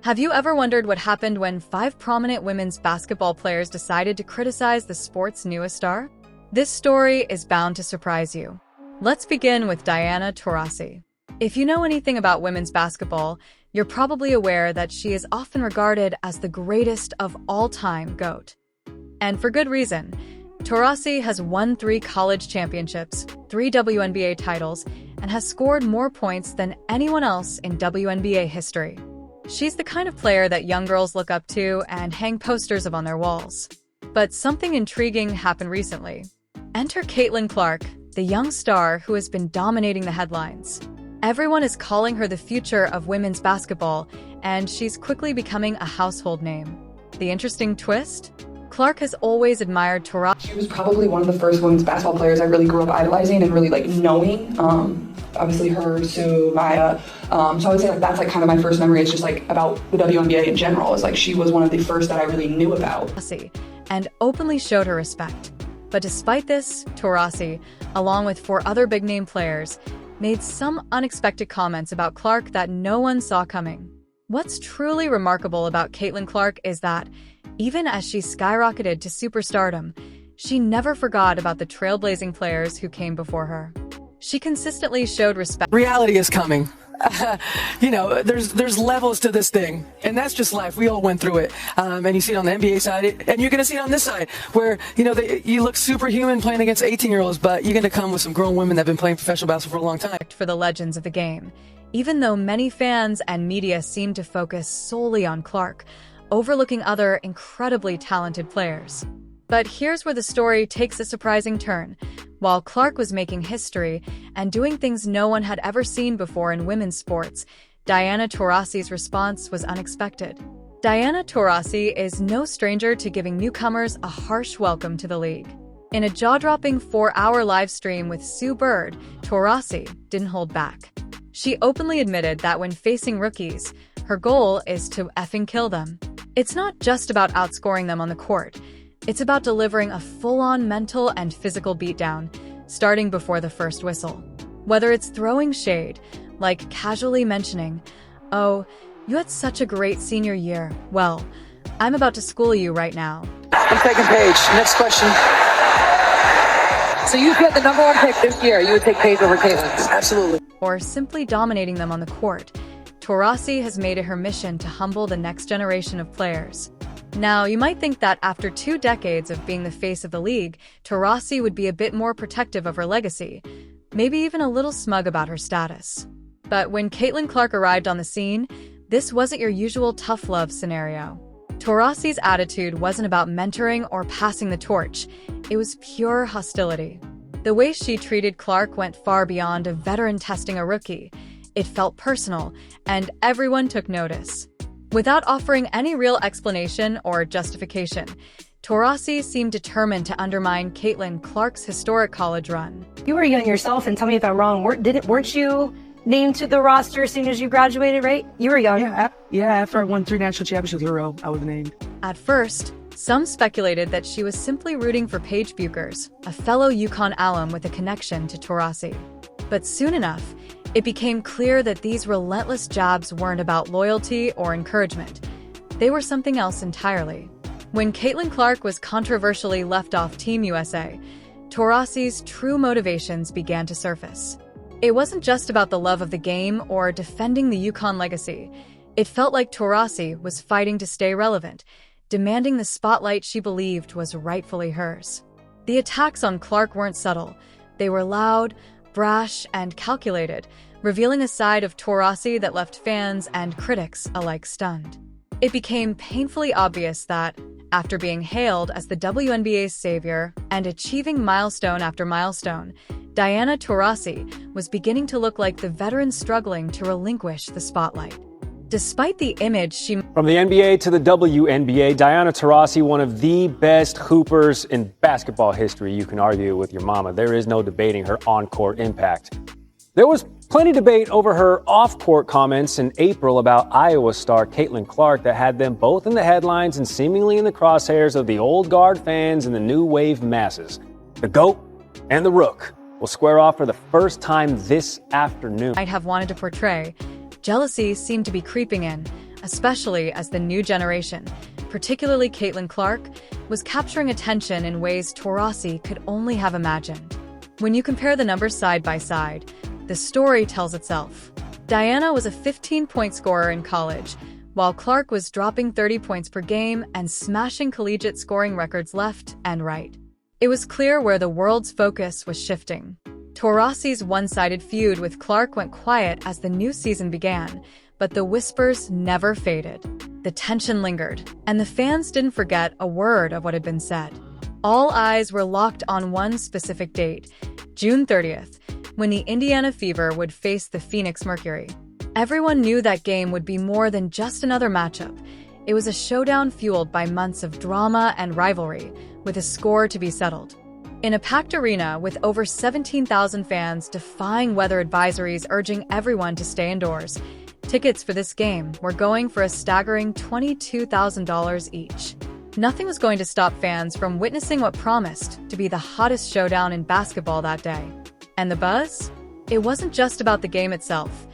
Have you ever wondered what happened when 5 prominent women's basketball players decided to criticize the sport's newest star? This story is bound to surprise you. Let's begin with Diana Taurasi. If you know anything about women's basketball, you're probably aware that she is often regarded as the greatest of all-time GOAT. And for good reason. Taurasi has won 3 college championships, 3 WNBA titles, and has scored more points than anyone else in WNBA history. She's the kind of player that young girls look up to and hang posters of on their walls. But something intriguing happened recently. Enter Caitlin Clark, the young star who has been dominating the headlines. Everyone is calling her the future of women's basketball, and she's quickly becoming a household name. The interesting twist? Clark has always admired Taurasi. She was probably one of the first women's basketball players I really grew up idolizing and really knowing. Obviously her, Sue, Maya. So I would say that's kind of my first memory. It's just about the WNBA in general. It's she was one of the first that I really knew about. And openly showed her respect. But despite this, Taurasi, along with 4 other big-name players, made some unexpected comments about Clark that no one saw coming. What's truly remarkable about Caitlin Clark is that, even as she skyrocketed to superstardom, she never forgot about the trailblazing players who came before her. She consistently showed respect. Reality is coming. There's levels to this thing, and that's just life. We all went through it, and you see it on the NBA side, and you're going to see it on this side, where you look superhuman playing against 18-year-olds, but you're going to come with some grown women that have been playing professional basketball for a long time. For the legends of the game, even though many fans and media seem to focus solely on Clark, overlooking other incredibly talented players. But here's where the story takes a surprising turn. While Clark was making history and doing things no one had ever seen before in women's sports, Diana Taurasi's response was unexpected. Diana Taurasi is no stranger to giving newcomers a harsh welcome to the league. In a jaw-dropping 4-hour live stream with Sue Bird, Taurasi didn't hold back. She openly admitted that when facing rookies, her goal is to effing kill them. It's not just about outscoring them on the court. It's about delivering a full-on mental and physical beatdown, starting before the first whistle. Whether it's throwing shade, like casually mentioning, "Oh, you had such a great senior year. Well, I'm about to school you right now." I'm taking Paige. Next question. So you get the number 1 pick this year. You would take Paige over Caitlin? Absolutely. Or simply dominating them on the court. Taurasi has made it her mission to humble the next generation of players. Now, you might think that after 2 decades of being the face of the league, Taurasi would be a bit more protective of her legacy, maybe even a little smug about her status. But when Caitlin Clark arrived on the scene, this wasn't your usual tough love scenario. Taurasi's attitude wasn't about mentoring or passing the torch. It was pure hostility. The way she treated Clark went far beyond a veteran testing a rookie. It felt personal, and everyone took notice. Without offering any real explanation or justification, Taurasi seemed determined to undermine Caitlin Clark's historic college run. You were young yourself, and tell me if I'm wrong, weren't you named to the roster as soon as you graduated, right? You were young. Yeah, after I won 3 national championships in a row, I was named. At first, some speculated that she was simply rooting for Paige Buchers, a fellow UConn alum with a connection to Taurasi. But soon enough, it became clear that these relentless jabs weren't about loyalty or encouragement. They were something else entirely. When Caitlin Clark was controversially left off Team USA, Taurasi's true motivations began to surface. It wasn't just about the love of the game or defending the UConn legacy. It felt like Taurasi was fighting to stay relevant, demanding the spotlight she believed was rightfully hers. The attacks on Clark weren't subtle. They were loud, brash, and calculated, revealing a side of Taurasi that left fans and critics alike stunned. It became painfully obvious that, after being hailed as the WNBA's savior and achieving milestone after milestone, Diana Taurasi was beginning to look like the veteran struggling to relinquish the spotlight. Despite the image she... From the NBA to the WNBA, Diana Taurasi, one of the best hoopers in basketball history. You can argue with your mama. There is no debating her on-court impact. There was plenty of debate over her off-court comments in April about Iowa star Caitlin Clark that had them both in the headlines and seemingly in the crosshairs of the old guard fans and the new wave masses. The GOAT and the Rook will square off for the first time this afternoon. Might have wanted to portray. Jealousy seemed to be creeping in, especially as the new generation, particularly Caitlin Clark, was capturing attention in ways Taurasi could only have imagined. When you compare the numbers side by side, the story tells itself. Diana was a 15-point scorer in college, while Clark was dropping 30 points per game and smashing collegiate scoring records left and right. It was clear where the world's focus was shifting. Taurasi's one-sided feud with Clark went quiet as the new season began, but the whispers never faded. The tension lingered, and the fans didn't forget a word of what had been said. All eyes were locked on one specific date, June 30th, when the Indiana Fever would face the Phoenix Mercury. Everyone knew that game would be more than just another matchup. It was a showdown fueled by months of drama and rivalry, with a score to be settled. In a packed arena with over 17,000 fans defying weather advisories urging everyone to stay indoors, tickets for this game were going for a staggering $22,000 each. Nothing was going to stop fans from witnessing what promised to be the hottest showdown in basketball that day. And the buzz? It wasn't just about the game itself.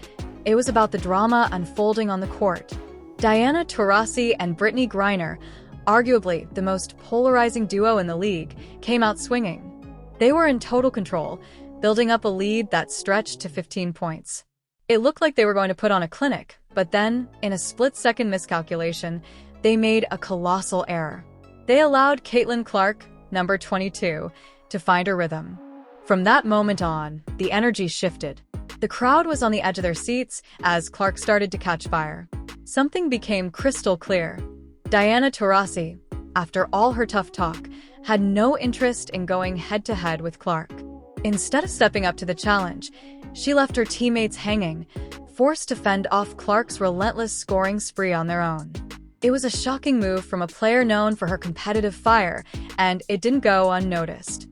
It was about the drama unfolding on the court. Diana Taurasi and Brittany Griner, arguably the most polarizing duo in the league, came out swinging. They were in total control, building up a lead that stretched to 15 points. It looked like they were going to put on a clinic, but then, in a split-second miscalculation, they made a colossal error. They allowed Caitlin Clark, number 22, to find her rhythm. From that moment on, the energy shifted. The crowd was on the edge of their seats as Clark started to catch fire. Something became crystal clear. Diana Taurasi, after all her tough talk, had no interest in going head-to-head with Clark. Instead of stepping up to the challenge, she left her teammates hanging, forced to fend off Clark's relentless scoring spree on their own. It was a shocking move from a player known for her competitive fire, and it didn't go unnoticed.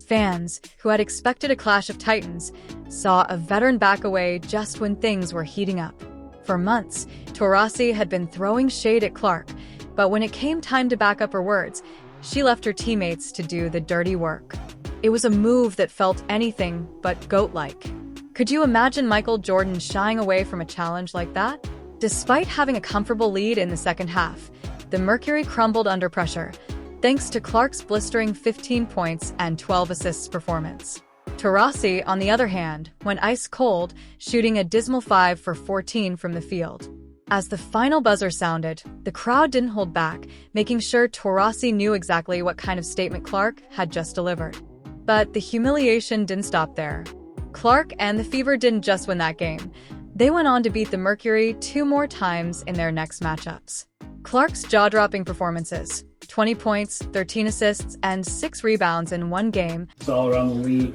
Fans, who had expected a clash of titans, saw a veteran back away just when things were heating up. For months, Taurasi had been throwing shade at Clark, but when it came time to back up her words, she left her teammates to do the dirty work. It was a move that felt anything but GOAT-like. Could you imagine Michael Jordan shying away from a challenge like that? Despite having a comfortable lead in the second half, the Mercury crumbled under pressure, thanks to Clark's blistering 15 points and 12 assists performance. Taurasi, on the other hand, went ice cold, shooting a dismal 5 for 14 from the field. As the final buzzer sounded, the crowd didn't hold back, making sure Taurasi knew exactly what kind of statement Clark had just delivered. But the humiliation didn't stop there. Clark and the Fever didn't just win that game. They went on to beat the Mercury 2 more times in their next matchups. Clark's jaw-dropping performances, 20 points, 13 assists, and 6 rebounds in one game. It's all around the league.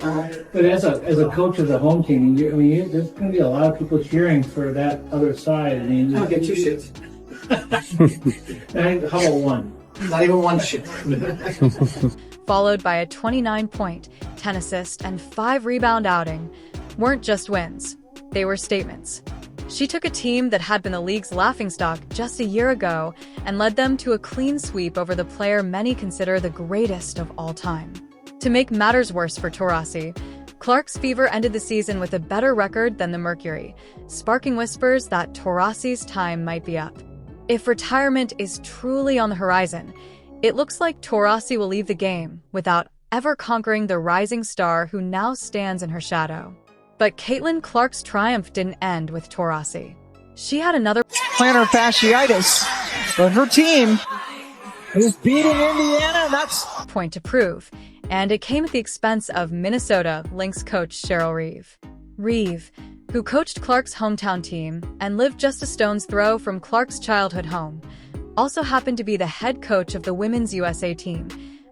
But as a coach of the home team, there's going to be a lot of people cheering for that other side. I mean, I'll get 2 shits. How about one? Not even 1 shit. Followed by a 29-point, 10 assist, and 5 rebound outing, weren't just wins. They were statements. She took a team that had been the league's laughingstock just a year ago and led them to a clean sweep over the player many consider the greatest of all time. To make matters worse for Taurasi, Clark's Fever ended the season with a better record than the Mercury, sparking whispers that Taurasi's time might be up. If retirement is truly on the horizon, it looks like Taurasi will leave the game without ever conquering the rising star who now stands in her shadow. But Caitlin Clark's triumph didn't end with Taurasi. She had another plantar fasciitis, but her team is beating Indiana, and that's point to prove, and it came at the expense of Minnesota Lynx coach Cheryl Reeve. Reeve, who coached Clark's hometown team and lived just a stone's throw from Clark's childhood home, also happened to be the head coach of the Women's USA team,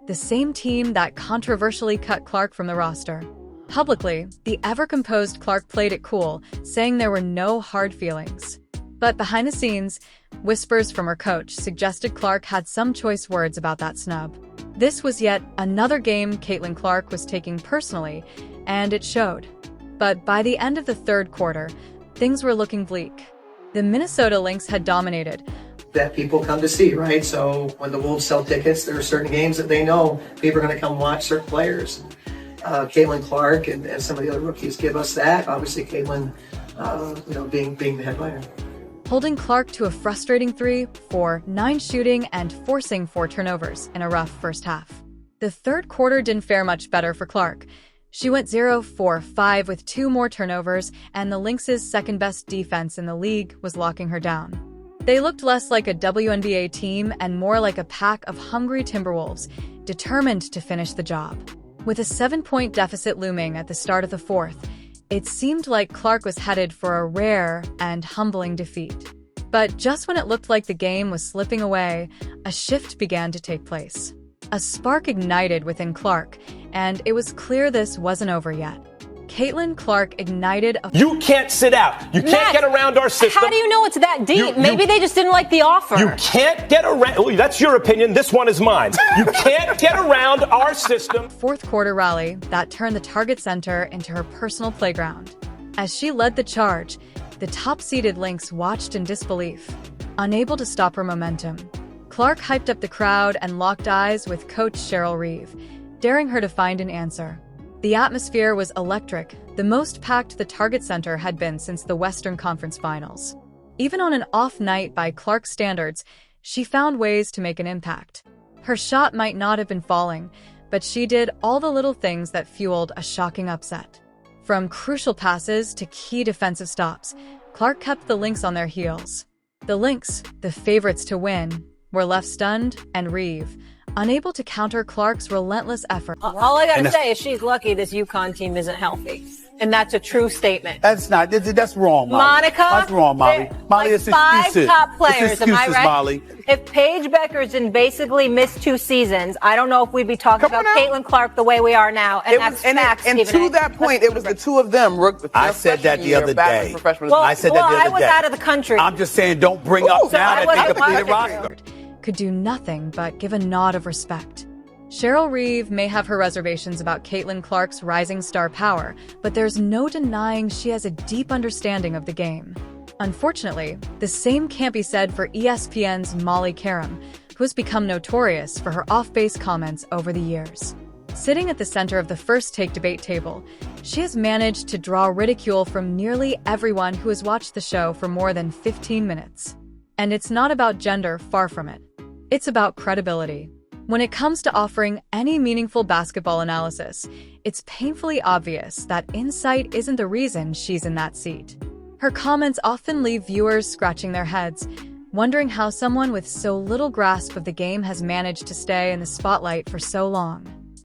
the same team that controversially cut Clark from the roster. Publicly, the ever-composed Clark played it cool, saying there were no hard feelings. But behind the scenes, whispers from her coach suggested Clark had some choice words about that snub. This was yet another game Caitlin Clark was taking personally, and it showed. But by the end of the third quarter, things were looking bleak. The Minnesota Lynx had dominated. That people come to see, right? So when the Wolves sell tickets, there are certain games that they know people are going to come watch certain players. Caitlin Clark and some of the other rookies give us that. Obviously, Caitlin, being the headliner. holding Clark to a frustrating 3-for-9 shooting and forcing 4 turnovers in a rough first half. The third quarter didn't fare much better for Clark. She went 0-for-5 with 2 more turnovers, and the Lynx's second-best defense in the league was locking her down. They looked less like a WNBA team and more like a pack of hungry Timberwolves, determined to finish the job. With a 7-point deficit looming at the start of the fourth, it seemed like Clark was headed for a rare and humbling defeat. But just when it looked like the game was slipping away, a shift began to take place. A spark ignited within Clark, and it was clear this wasn't over yet. Caitlin Clark ignited a— You can't sit out. You can't get around our system. How do you know it's that deep? Maybe they just didn't like the offer. You can't get around. Oh, that's your opinion. This one is mine. You can't get around our system. Fourth quarter rally that turned the Target Center into her personal playground. As she led the charge, the top-seeded Lynx watched in disbelief, unable to stop her momentum. Clark hyped up the crowd and locked eyes with Coach Cheryl Reeve, daring her to find an answer. The atmosphere was electric, the most packed the Target Center had been since the Western Conference Finals. Even on an off night by Clark's standards, she found ways to make an impact. Her shot might not have been falling, but she did all the little things that fueled a shocking upset. From crucial passes to key defensive stops, Clark kept the Lynx on their heels. The Lynx, the favorites to win, were left stunned, and Reeve, unable to counter Clark's relentless effort. All I gotta say is she's lucky this UConn team isn't healthy. And that's a true statement. That's not. That's wrong, Molly. Monica? That's wrong, Molly. Molly, it's excuses. 5 top players, it's am I excuses, right? Molly. If Paige Beckerson basically missed 2 seasons, I don't know if we'd be talking about Caitlin Clark the way we are now. And that's facts, and to that point, it was the two of them. I said that the other day. I was out of the country. I'm just saying, don't bring up now that they completed roster. Could do nothing but give a nod of respect. Cheryl Reeve may have her reservations about Caitlin Clark's rising star power, but there's no denying she has a deep understanding of the game. Unfortunately, the same can't be said for ESPN's Molly Karam, who has become notorious for her off-base comments over the years. Sitting at the center of the First Take debate table, she has managed to draw ridicule from nearly everyone who has watched the show for more than 15 minutes. And it's not about gender, far from it. It's about credibility. When it comes to offering any meaningful basketball analysis, it's painfully obvious that insight isn't the reason she's in that seat. Her comments often leave viewers scratching their heads, wondering how someone with so little grasp of the game has managed to stay in the spotlight for so long.